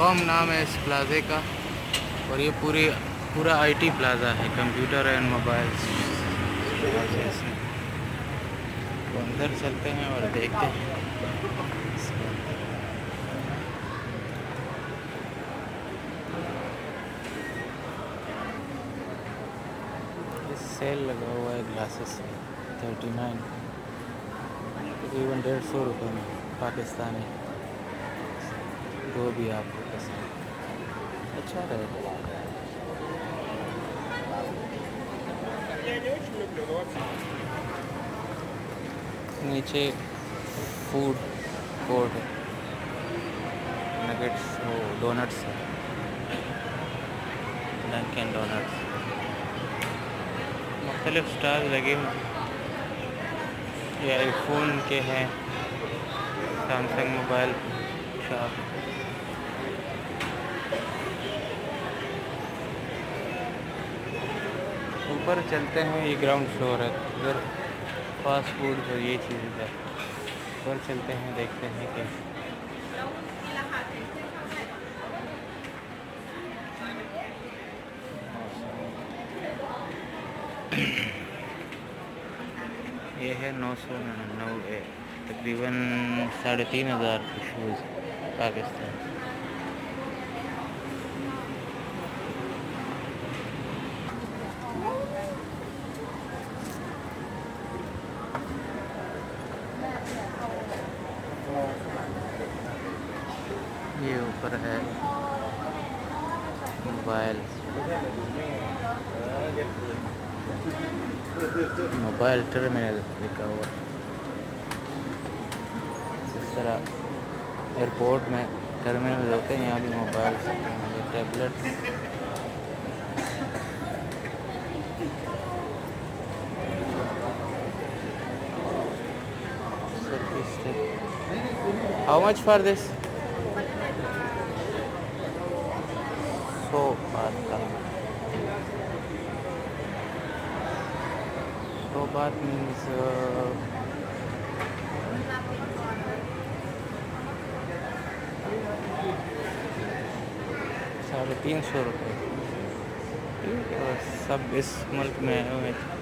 Com नाम है इस प्लाज़े का। और ये पूरा आईटी प्लाज़ा है, कंप्यूटर एंड मोबाइल्स। तो अंदर चलते हैं और देखते हैं इसके अंदर। इस सेल लगा हुआ है ग्लासेस 39, तकरीबन 150 रुपये में पाकिस्तानी, जो भी आपको पसंद अच्छा रहेगा। नीचे फूड कोर्ट है, नगेट्स वो डोनट्स है, डंकिन डोनट्स, मुख्तलिफ स्टॉल लगे हुए। ये आईफोन के हैं, सैमसंग मोबाइल शॉप। ऊपर चलते हैं, ये ग्राउंड फ्लोर है, इधर फास्ट फूड जो ये चीज़ है। ऊपर चलते हैं, देखते हैं कि ये है 999, तकरीबन 3500 के शूज़ पाकिस्तान। ये ऊपर है मोबाइल टर्मिनल लिखा हुआ। इस तरह एयरपोर्ट में टर्मिनल होते हैं, यहाँ भी mobile tablet. How much for this? 100 बात का। 100 बात मीन्स 350 रुपये। और सब इस मुल्क में आए हुए हैं।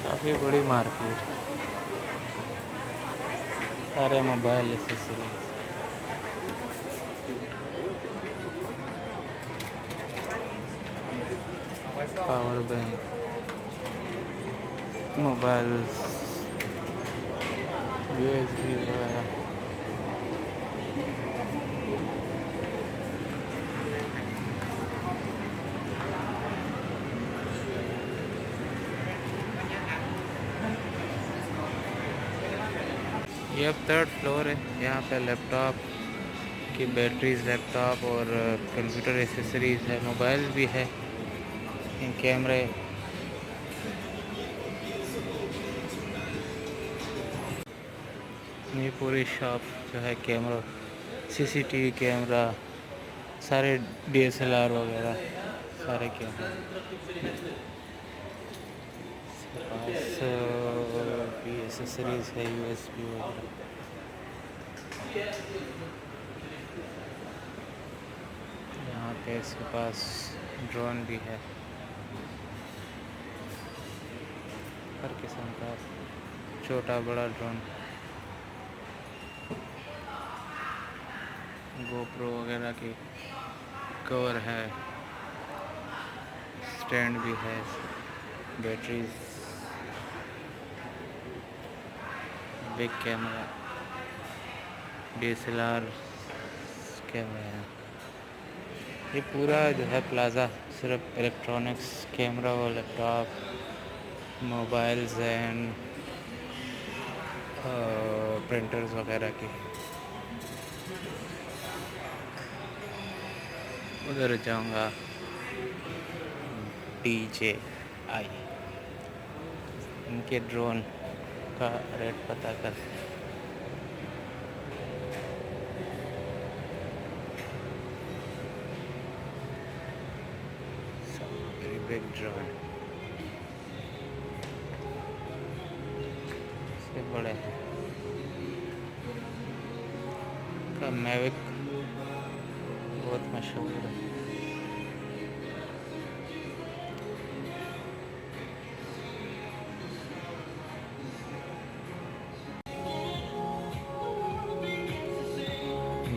काफ़ी बड़ी मार्केट, सारे mobile accessories. Power bank, mobiles, USB वगैरह। ये अब 3rd फ्लोर है। यहाँ पे लैपटॉप की बैटरीज, लैपटॉप और कंप्यूटर एसेसरीज है, मोबाइल भी है, कैमरे। ये पूरी शॉप जो है कैमरा, सीसीटीवी कैमरा, सारे डीएसएलआर वगैरह सारे कैमरे। पास भी एसेसरीज है, यूएसबी वगैरह। यहाँ पे इसके पास ड्रोन भी है, हर किस्म का छोटा बड़ा ड्रोन, गोप्रो वगैरह की कवर है। स्टैंड भी है, batteries, big camera, DSLR camera है। ये पूरा जो है प्लाज़ा सिर्फ इलेक्ट्रॉनिक्स, कैमरा और लैपटॉप, मोबाइल्स एंड प्रिंटर्स वगैरह की। उधर जाऊंगा DJI, इनके ड्रोन का रेट पता कर। वेरी बिग ड्रोन, इससे बड़े हैं का मैविक, बहुत मशहूर है।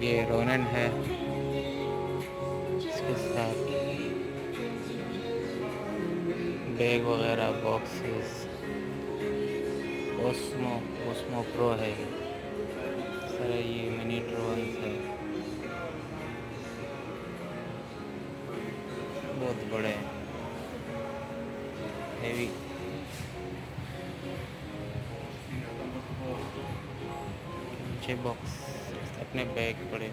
ये रोनिन है, इसके साथ बैग वगैरह, बॉक्सेस। ओस्मो ओस्मो प्रो है ये सर, ये मिनी ड्रोन है, बहुत बड़े हैवी। नीचे बॉक्स, अपने बैग पड़े।